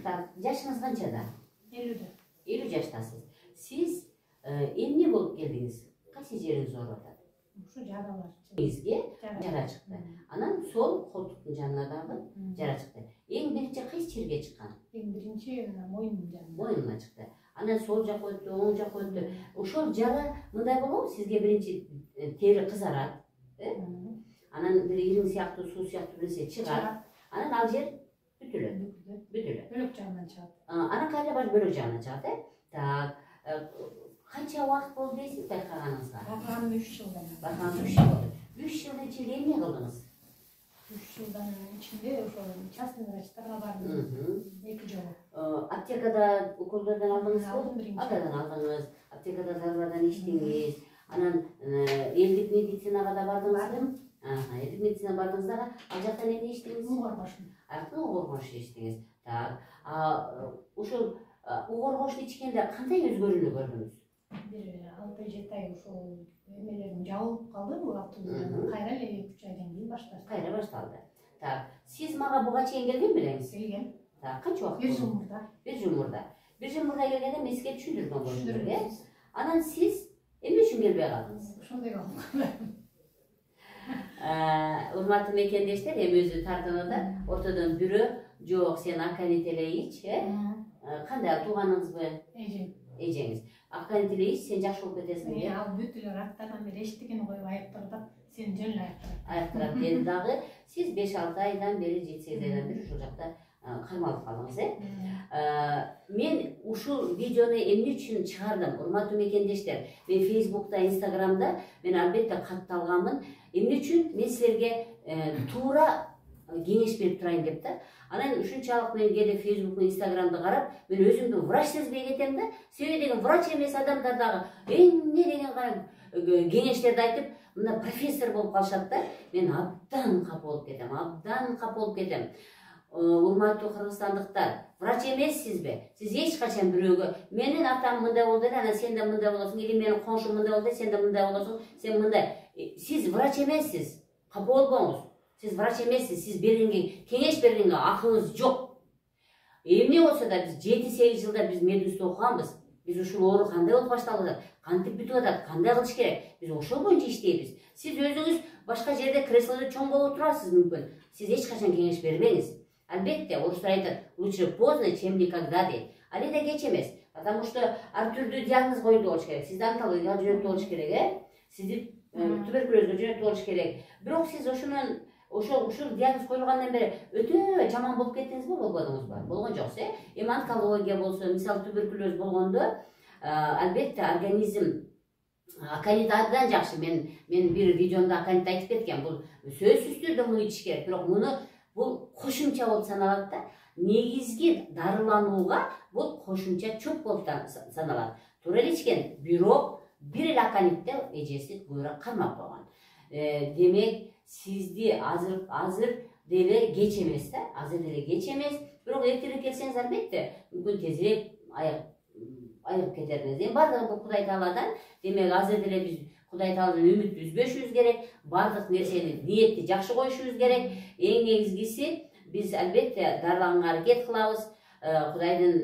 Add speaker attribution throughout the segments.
Speaker 1: Мыктар, жашыңыз канчада?
Speaker 2: 50'de.
Speaker 1: 50 жаштасыз. Сиз эмне болуп келдиңиз? Кайсы жериңиз ооруп атат?
Speaker 2: Şu jara var.
Speaker 1: Бизге жара чыкты. Анан сол колтуктун жанына дагы жара чыкты. Эң биринчи кайсы жерге чыккан?
Speaker 2: En birinci moyunun canına.
Speaker 1: Моюнуна чыкты. Анан сол жакка өттү, оң жакка өттү. Ошол жара мындай болобу? Сизге биринчи тери кызарат, анан бир ириң сыяктуу, суу сыяктуу нерсе чыгат. Анан ал жер бүтүлөт. Бүтүлөт.
Speaker 2: Bölük canından çaldı.
Speaker 1: Анан кайра баш бөлөк жагына чыгат, Так, канча убакыт болду дейсиз байкаганыңызга?
Speaker 2: Bakalım 3 yıldan.
Speaker 1: Байкаганыңыз 3 жыл болду. 3 жылдын ичинде эмне кылдыңыз?
Speaker 2: 3 yıldan içinde частный врачтарға бардым. 2 жолу.
Speaker 1: Аптекада уколдордон алдыңызбы?
Speaker 2: Алдым биринчи.
Speaker 1: Аптекадан алдыңыз, аптекада дарылардан иштеңиз. Анан элдик медицинага да бардыңызбы? Элдик медицинага бардыңыз дагы. Ал жакта эмне иштеңиз?
Speaker 2: Угорбашым.
Speaker 1: Артын угоргош иштеңиз. Так, ушул угоргошту ичкенде кандай өзгөрүүнү көрдүңүз?
Speaker 2: Bir 6-7 ay ошол эмелерим жабылып калды бул автобустан. Кайра эле 2-3 айдан кийин башталды.
Speaker 1: Кайра башталды. Так, сиз мага буга чейин келген белеңиз?
Speaker 2: Келген.
Speaker 1: Так, канча убакыт?
Speaker 2: Bir жыл мурда.
Speaker 1: Bir жыл мурда. Bir жыл мурда келгенде мен сизге түшүндүргөн болчумун, э? Анан сиз эмне үчүн келбей калдыңыз?
Speaker 2: Ошондой болду.
Speaker 1: Урматтуу мекендештер, эми өзү тартынында ортодон бирөө жок, сен аканит эле ич, кандай тууганыңызбы?
Speaker 2: Эжем.
Speaker 1: Эжеңиз. Аканит эле ич, сен жакшы болуп кетесиң,
Speaker 2: Ал бүт эле раттардан бери эчтигин коюп айыптырып, сен жөн эле айыптырып.
Speaker 1: Айыптырат деди дагы. Сиз 5-6 айдан бери, 7-8 айдан бери ушул жакта кармалып калдыңыз, Мен ушул видеону эмне үчүн чыгардым? Урматтуу мекендештер, мен Facebook'ta, Instagram'da мен албетте катталганмын. Эмне үчүн мен силерге туура кеңеш берип турайын деп да. Анан ушунчалык мен кээде Facebook'та, Instagram'da карап, мен өзүмдү врач сезбей кетем да. Себеби деген врач эмес адамдар дагы эмне деген кеңештерди айтып, мына профессор болуп калышат да. Мен абдан капа болуп кетем. Урматтуу кыргызстандыктар, врач эмессизби? Сиз эч качан бирөөгө менин атам мындай болду, анан сен да мындай болосуң, или менин коңшум мындай болду, сен да мындай болосуң, сен мындай. Сиз врач эмессиз. Капа болбоңуз. Сиз врач эмессиз. Сиз бергенге, кеңеш бергенге акылыңыз жок. Эмне болсо да биз 7-8 жылда биз медүстө окуганбыз. Биз ушул оору кандай болуп башталып атат, кантип бүтүп атат, кандай кылыш керек? Биз ошол боюнча иштейбиз. Сиз өзүңүз башка жерде креслодо чоң болуп турасыз мүмкүн. Сиз эч качан кеңеш бербеңиз. Албетте, орустар айтат, лучше поздно, чем никогда дейт. Али да кеч эмес. Потому что ар түрдүү диагноз коюлду болуш керек. Сизди онкологияга жөнөтүп болуш керек, Сизди туберкулезге жөнөтүп болуш керек. Бирок сиз ушул диагноз коюлгандан бери өтө жаман болуп кеттиңизби, болбодуңузбу? Болгон жоксуз, Эми онкология болсо, мисалы туберкулез болгондо, албетте организм аканит абдан жакшы. Мен бир видеомда аканит айтып кеткен. Бул сөзсүз түрдө муну ичиш керек. Бирок муну бул кошумча болуп саналат да. Негизги дарыланууга бул кошумча чөп болуп саналат. Туура эле ичкен, бирок бир эле аканитте эжеси куйра кармап койгон. Демек, сизди азыр деле кеч эмес да, азыр деле кеч эмес. Бирок эртерээк келсеңиз албетте, мүмкүн тезирээк айыгып кетериңиз. Эми бардыгы бул Кудай Тааладан. Демек, азыр деле биз Кудай Тааладан үмүт үзбөшүбүз керек. Бардык нерсени, ниетти жакшы коюшубуз керек. Эң негизгиси биз албетте дарыланганга аракет кылабыз. Кудайдын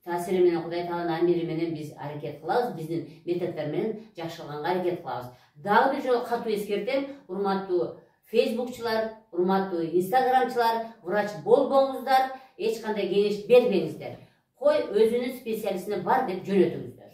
Speaker 1: таасири менен, Кудай Тааланын амири менен биз аракет кылабыз. Биздин методдор менен жакшырганга аракет кылабыз. Дагы бир жолу катуу эскертем, урматтуу Facebookчулар, урматтуу Instagramчылар, врач болбоңуздар, эч кандай кеңеш бербеңиздер. Кой өзүнүн специалистине бар деп жөнөтүңүздөр.